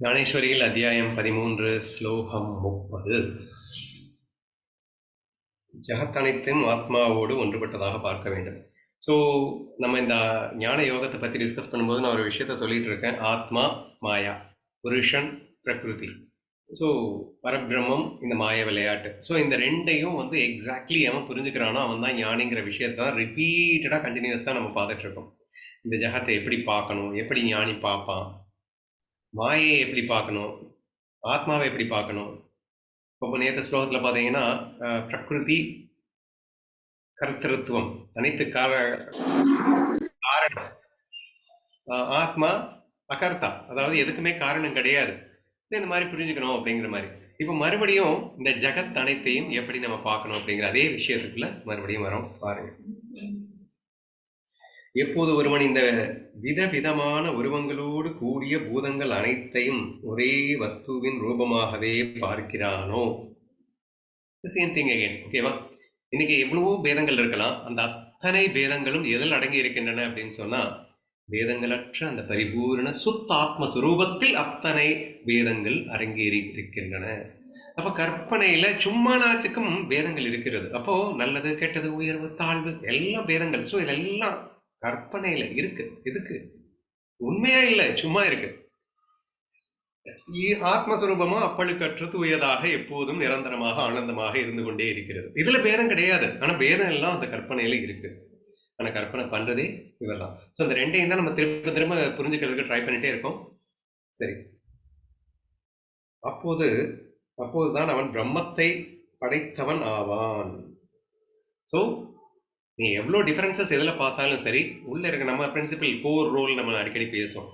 ஞானேஸ்வரியில் அத்தியாயம் 13 ஸ்லோகம் 30. ஜகத்தனைத்தும் ஆத்மாவோடு ஒன்றுபட்டதாக பார்க்க வேண்டும். ஸோ நம்ம இந்த ஞான யோகத்தை பற்றி டிஸ்கஸ் பண்ணும்போது நான் ஒரு விஷயத்த சொல்லிட்டு இருக்கேன். ஆத்மா, மாயா, புருஷன், பிரகிருதி. ஸோ பரபிரம்மம், இந்த மாய விளையாட்டு. ஸோ இந்த ரெண்டையும் வந்து எக்ஸாக்ட்லி அவன் புரிஞ்சுக்கிறானோ அவன் தான் ஞானிங்கிற விஷயத்தான் ரிப்பீட்டடாக கண்டினியூஸாக நம்ம பார்த்துட்டு இருக்கோம். இந்த ஜகத்தை எப்படி பார்க்கணும், எப்படி ஞானி பார்ப்பான், மாயையை எப்படி பார்க்கணும், ஆத்மாவை எப்படி பார்க்கணும். இப்போ நேற்று ஸ்லோகத்தில் பார்த்தீங்கன்னா பிரகிருதி கர்த்தத்துவம் அனைத்து காரணம், ஆத்மா அகர்த்தா, அதாவது எதுக்குமே காரணம் கிடையாது. இந்த மாதிரி புரிஞ்சுக்கணும் அப்படிங்கிற மாதிரி. இப்போ மறுபடியும் இந்த ஜகத் அனைத்தையும் எப்படி நம்ம பார்க்கணும் அப்படிங்கிற அதே விஷயத்துக்குள்ள மறுபடியும் வரோம். பாருங்க, எப்போது ஒருவன் இந்த விதவிதமான உருவங்களோடு கூடிய பூதங்கள் அனைத்தையும் ஒரே வஸ்துவின் ரூபமாகவே பார்க்கிறானோ, சேம் திங் அகைன். ஓகேவா? இன்னைக்கு எவ்வளவோ பேதங்கள் இருக்கலாம். அந்த அத்தனை பேதங்களும் எதில் அடங்கி இருக்கின்றன அப்படின்னு சொன்னா, பேதங்களற்ற அந்த பரிபூர்ண சுத்த ஆத்மஸ்வரூபத்தில் அத்தனை பேதங்கள் அரங்கேறி இருக்கின்றன. அப்ப கற்பனையில சும்மா நாச்சுக்கும் பேதங்கள் இருக்கிறது. அப்போ நல்லது, கெட்டது, உயர்வு, தாழ்வு எல்லாம் பேதங்கள். ஸோ இதெல்லாம் கற்பனையில இருக்கு. எதுக்கு? உண்மையா இல்லை, சும்மா இருக்கு. ஆத்மஸ்வரூபமா அப்பழுக்கற்று தூயதாக எப்போதும் நிரந்தரமாக ஆனந்தமாக இருந்து கொண்டே இருக்கிறது. இதுல பேதம் கிடையாது. ஆனா பேதம் எல்லாம் அந்த கற்பனையில இருக்கு. ஆனா கற்பனை பண்றதே இவர்தான். ஸோ இந்த ரெண்டையும் தான் நம்ம திரும்ப திரும்ப புரிஞ்சுக்கிறதுக்கு ட்ரை பண்ணிட்டே இருக்கோம். சரி, அப்போதுதான் அவன் பிரம்மத்தை படைத்தவன் ஆவான். ஸோ நீ எவ்வளோ டிஃபரன்சஸ் எதில் பார்த்தாலும் சரி, உள்ள இருக்க நம்ம பிரின்சிபல் கோர் ரோல் நம்ம அடிக்கடி பேசுவோம்.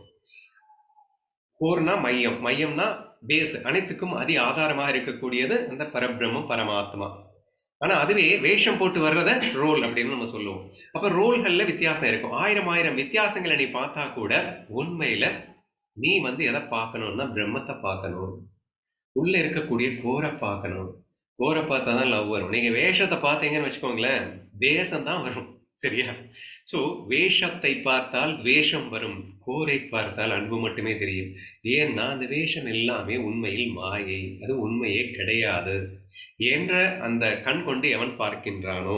கோர்னா மையம், மையம்னா பேஸ், அனைத்துக்கும் அதி ஆதாரமாக இருக்கக்கூடியது அந்த பரபிரம்மம், பரமாத்மா. ஆனா அதுவே வேஷம் போட்டு வர்றத ரோல் அப்படின்னு நம்ம சொல்லுவோம். அப்ப ரோல்கள்ல வித்தியாசம் இருக்கும். ஆயிரம் வித்தியாசங்களை நீ பார்த்தா கூட உண்மையில நீ வந்து எதை பார்க்கணும்னா பிரம்மத்தை பார்க்கணும். உள்ள இருக்கக்கூடிய கோரை பார்க்கணும். கோரை பார்த்தா தான் லவ் வரும். நீங்க வேஷத்தை பார்த்தீங்கன்னு வச்சுக்கோங்களேன், வேஷம் தான் வரும். சரியா? ஸோ வேஷத்தை பார்த்தால் வேஷம் வரும், கோரை பார்த்தால் அன்பு மட்டுமே தெரியும். ஏன்னா அந்த வேஷம் எல்லாமே உண்மையில் மாயை, அது உண்மையே கிடையாது என்ற அந்த கண் கொண்டு எவன் பார்க்கின்றானோ,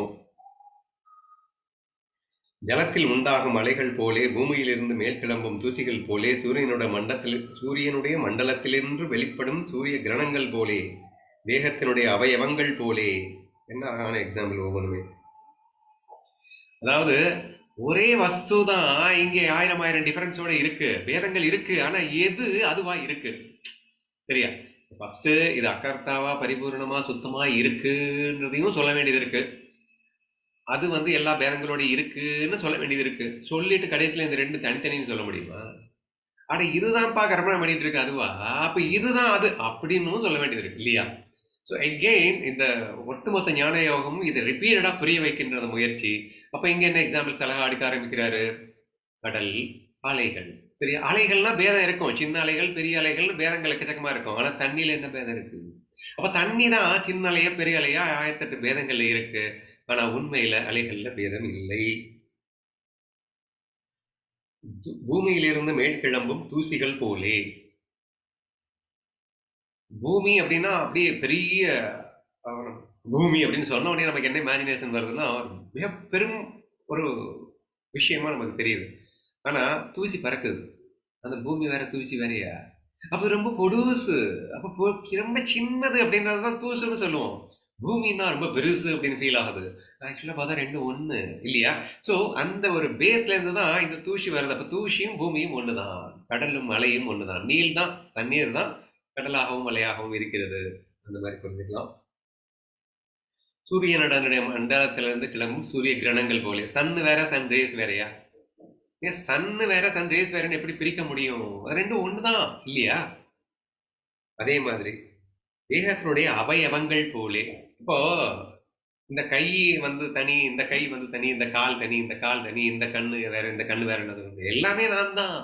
ஜலத்தில் உண்டாகும் அலைகள் போலே, பூமியிலிருந்து மேல் கிளம்பும் தூசிகள் போலே, சூரியனுடைய மண்டலத்திலிருந்து வெளிப்படும் சூரிய கிரணங்கள் போலே, தேகத்தினுடைய அவயவங்கள் போலே. என்ன அழகான எக்ஸாம்பிள் ஒவ்வொன்றுமே. அதாவது ஒரே வஸ்து தான் இங்கே ஆயிரம் டிஃபரன்ஸோட இருக்கு, பேதங்கள் இருக்கு. ஆனா எது அதுவா இருக்கு? சரியா? ஃபர்ஸ்ட் இது அகர்த்தாவா பரிபூர்ணமா சுத்தமா இருக்குன்றதையும் சொல்ல வேண்டியது இருக்கு. அது வந்து எல்லா பேதங்களோட இருக்குன்னு சொல்ல வேண்டியது இருக்கு. சொல்லிட்டு கடைசியில இந்த ரெண்டு தனித்தனின்னு சொல்ல முடியுமா? ஆனா இதுதான்ப்பா கற்பனை பண்ணிட்டு இருக்கு அதுவா, அப்ப இதுதான் அது அப்படின்னு சொல்ல வேண்டியது இருக்கு இல்லையா? ஸோ அகெயின் இந்த ஒட்டுமொத்த ஞான யோகமும் இதை ரிப்பீட்டடா புரிய வைக்கின்ற முயற்சி. அப்ப இங்க என்ன எக்ஸாம்பிள்ஸ் அழகா அடிக்க ஆரம்பிக்கிறாரு? கடல், அலைகள். சரி, அலைகள்னா பேதம் இருக்கும். சின்ன அலைகள், பெரிய அலைகள்னு பேதங்கள் எக்கச்சக்கமா இருக்கும். ஆனா தண்ணியில என்ன பேதம் இருக்கு? அப்ப தண்ணி தான் சின்ன அலையா பெரிய அலையா 1008 பேதங்கள்ல இருக்கு. ஆனா உண்மையில அலைகள்ல பேதம் இல்லை. பூமியிலிருந்து மேற்கிளம்பும் தூசிகள் போலே. பூமி அப்படின்னா அப்படியே பெரிய பூமி அப்படின்னு சொன்ன உடனே நமக்கு என்ன இமேஜினேஷன் வருதுன்னா மிக பெரும் ஒரு விஷயமா நமக்கு தெரியுது. ஆனா தூசி பறக்குது. அந்த பூமி வேற, தூசி வேறையா? அப்ப ரொம்ப பொடுசு. அப்ப ரொம்ப சின்னது அப்படின்றதுதான் தூசுன்னு சொல்லுவோம். பூமின்னா ரொம்ப பெருசு அப்படின்னு ஃபீல் ஆகுது. ஆக்சுவலா பார்த்தா ரெண்டும் ஒண்ணு இல்லையா? சோ அந்த ஒரு பேஸ்ல இருந்து தான் இந்த தூசி வருது. அப்ப தூசியும் பூமியும் ஒண்ணுதான், கடலும் மலையும் ஒண்ணுதான். நீல் தான், தண்ணீர் தான் கடலாகவும் மலையாகவும் இருக்கிறது. அந்த மாதிரி புரிஞ்சுக்கலாம். சூரியனுடைய மண்டலத்திலிருந்து கிளம்பும் சூரிய கிரணங்கள் போலே. சன் வேற, சன் ரேஸ் வேறையா? ஏன் சன்னு வேற சன் ரேஸ் வேறன்னு எப்படி பிரிக்க முடியும்? அது ரெண்டும் ஒண்ணுதான் இல்லையா? அதே மாதிரி தேகத்தினுடைய அவயவங்கள் போலே. இப்போ இந்த கை வந்து தனி, இந்த கை வந்து தனி, இந்த கால் தனி, இந்த கால் தனி, இந்த கண்ணு வேற, இந்த கண்ணு வேற, எல்லாமே நான் தான்.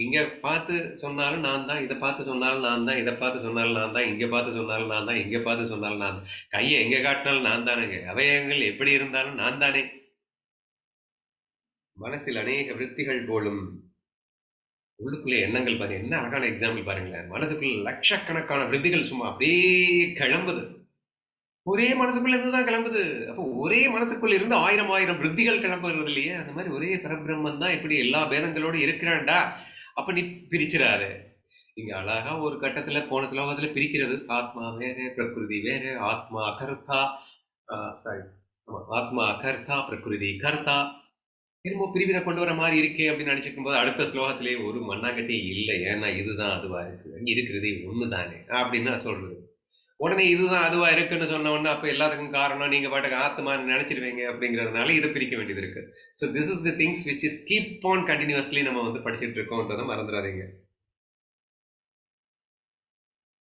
இங்க பார்த்து சொன்னாலும் நான் தான், இதை பார்த்து சொன்னாலும் நான் தான், இதை பார்த்து சொன்னாலும் நான் தான், இங்க பார்த்து சொன்னாலும் நான் தான், இங்க பார்த்து சொன்னாலும் நான் தான். கையை எங்க காட்டினாலும் நான் தானேங்க. அவயவங்கள் எப்படி இருந்தாலும் நான் தானே. மனசில் அநேக விருத்திகள் போலும் உள்ளுக்குள்ளே எண்ணங்கள் பாருங்க, என்ன அழகான எக்ஸாம்பிள் பாருங்களேன். மனசுக்குள்ள லட்சக்கணக்கான விருத்திகள் சும்மா அப்படியே கிளம்புது. ஒரே மனசுக்குள்ள இருந்து தான் கிளம்புது. அப்போ ஒரே மனசுக்குள்ள இருந்து 1000 விருத்திகள் கிளம்புறது இல்லையே. அந்த மாதிரி ஒரே பரபிரம்மன் தான் இப்படி எல்லா பேதங்களோடு இருக்கிறான்டா. அப்ப நீ பிரிச்சிடாத. இங்க அழகா ஒரு கட்டத்துல போன ஸ்லோகத்துல பிரிக்கிறது. ஆத்மா வேற, பிரகிருதி வேற, ஆத்மா அகர்த்தா, சாரி, ஆமா, ஆத்மா அகர்த்தா, பிரகிருதி கர்த்தா. திரும்ப பிரிவினை கொண்டு வர மாதிரி இருக்கே அப்படின்னு நினைச்சிருக்கும் போது அடுத்த ஸ்லோகத்திலேயே ஒரு மண்ணாங்கட்டி இல்லை, ஏன்னா இதுதான் அதுவா இருக்கு, அங்க இருக்கிறதே ஒண்ணுதானே அப்படின்னு நான் சொல்றது. உடனே இதுதான் அதுவா இருக்குன்னு சொன்ன உடனே அப்ப எல்லாத்துக்கும் காரணம் நீங்க பாட்டுக்கு ஆத்மான்னு நினைச்சிருவீங்க அப்படிங்கிறதுனால இதை பிரிக்க வேண்டியது இருக்கு. So this is the things which is keep on continuously நம்ம வந்து படிச்சுட்டு இருக்கோம்ன்றதை மறந்துடாதீங்க.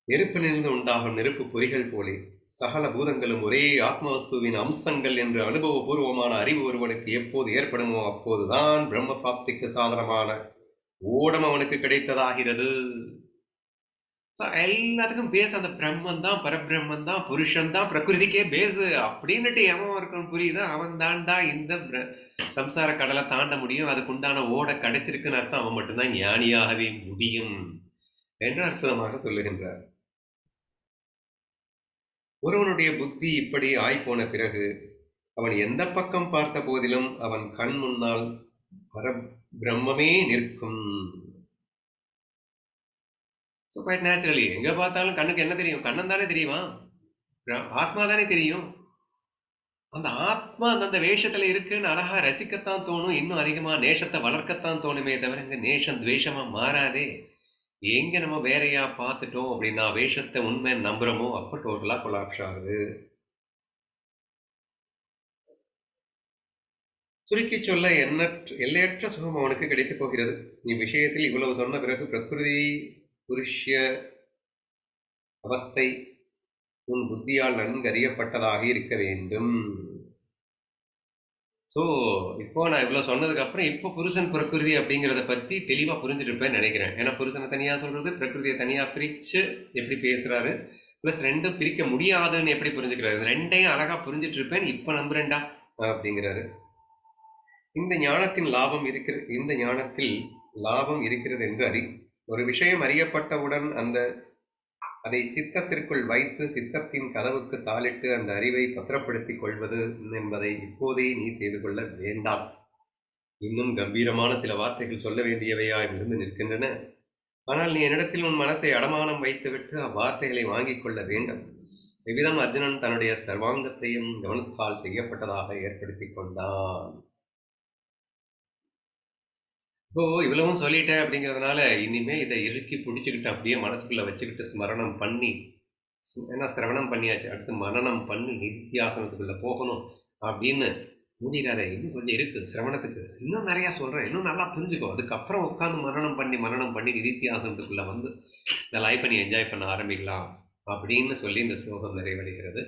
நெருப்பிலிருந்து உண்டாகும் நெருப்பு பொறிகள் போலே சகல பூதங்களும் ஒரே ஆத்மவஸ்துவின் அம்சங்கள் என்று அனுபவபூர்வமான அறிவு ஒருவனுக்கு எப்போது ஏற்படுமோ அப்போதுதான் பிரம்ம பிராப்திக்கு சாதனமான ஓடம் அவனுக்கு கிடைத்ததாகிறது. எல்லாத்துக்கும் பேஸ் அந்த பிரம்மன் தான், பரபிரம்மன் தான், புருஷன் தான், பிரகிருதிக்கே பேஸ் அப்படின்னுட்டு எவன் இருக்கணும் புரியுது, அவன் தாண்டா இந்த சம்சார கடலை தாண்ட முடியும். அதுக்கு உண்டான ஓட கிடைச்சிருக்குன்னு அர்த்தம். அவன் மட்டும்தான் ஞானியாகவே முடியும் என்று அர்த்தமாக சொல்லுகின்றார். ஒருவனுடைய புத்தி இப்படி ஆய்போன பிறகு அவன் எந்த பக்கம் பார்த்த போதிலும் அவன் கண் முன்னால் பிரம்மமே நிற்கும். குவைட் நேச்சுரலி எங்க பார்த்தாலும் கண்ணுக்கு என்ன தெரியும்? கண்ணன் தானே தெரியுமா? ஆத்மா தானே தெரியும். அந்த ஆத்மா அந்த வேஷத்துல இருக்குன்னு அழகா ரசிக்கத்தான் தோணும். இன்னும் அதிகமா நேசத்தை வளர்க்கத்தான் தோணுமே தவிர இங்க நேசம் துவேஷமா மாறாதே. எங்க நம்ம வேறையா பார்த்துட்டோம் அப்படின்னா வேஷத்தை உண்மை நம்புறோமோ அப்ப டோட்டலா கொலாப்ஸ் ஆகுது. சுருக்கி சொல்ல எல்லையற்ற சுகம் அவனுக்கு கிடைத்து போகிறது. இவ்விஷயத்தில் இவ்வளவு சொன்ன பிறகு பிரகிருதி புருஷ்ய அவஸ்தை உன் புத்தியால் நன்கு அறியப்பட்டதாக இருக்க வேண்டும். ஸோ இப்போ நான் இவ்வளோ சொன்னதுக்கு அப்புறம் இப்போ புருஷன் பிரகிருதி அப்படிங்கிறத பற்றி தெளிவாக புரிஞ்சுட்டு இருப்பேன்னு நினைக்கிறேன். ஏன்னா புருஷனை தனியாக சொல்றது, பிரகிருதியை தனியாக பிரித்து எப்படி பேசுறாரு, ப்ளஸ் ரெண்டும் பிரிக்க முடியாதுன்னு எப்படி புரிஞ்சுக்கிறாரு, ரெண்டையும் அழகா புரிஞ்சுட்டு இருப்பேன் இப்போ நம்புறேன்டா அப்படிங்கிறாரு. இந்த ஞானத்தில் லாபம் இருக்கிறது என்று ஒரு விஷயம் அறியப்பட்டவுடன் அதை சித்தத்திற்குள் வைத்து சித்தத்தின் கதவுக்கு தாளிட்டு அந்த அறிவை பத்திரப்படுத்திக் கொள்வது என்பதை இப்போதே நீ செய்து கொள்ள வேண்டாம். இன்னும் கம்பீரமான சில வார்த்தைகள் சொல்ல வேண்டியவையாய் விழுந்து நிற்கின்றன. ஆனால் நீ என்னிடத்தில் உன் மனசை அடமானம் வைத்துவிட்டு அவ்வார்த்தைகளை வாங்கிக் கொள்ள வேண்டும். இவ்விதம் அர்ஜுனன் தன்னுடைய சர்வாங்கத்தையும் கவனத்தால் செய்யப்பட்டதாக ஏற்படுத்திக் கொண்டான். இப்போ இவ்வளவும் சொல்லிட்டேன் அப்படிங்கிறதுனால இனிமே இதை இறுக்கி பிடிச்சிக்கிட்டு அப்படியே மனசுக்குள்ள வச்சுக்கிட்டு ஸ்மரணம் பண்ணி, ஏன்னா சிரவணம் பண்ணியாச்சு, அடுத்து மனனம் பண்ணி நித்தியாசனத்துக்குள்ள போகணும் அப்படின்னு முடியாத. இன்னும் கொஞ்சம் இருக்கு சிரவணத்துக்கு, இன்னும் நிறைய சொல்றேன், இன்னும் நல்லா புரிஞ்சுக்கோ. அதுக்கப்புறம் உட்காந்து மனனம் பண்ணி நித்தியாசனத்துக்குள்ள வந்து இந்த லைஃப்பை நீ என்ஜாய் பண்ண ஆரம்பிக்கலாம் அப்படின்னு சொல்லி இந்த ஸ்லோகம் நிறைவடைகிறது.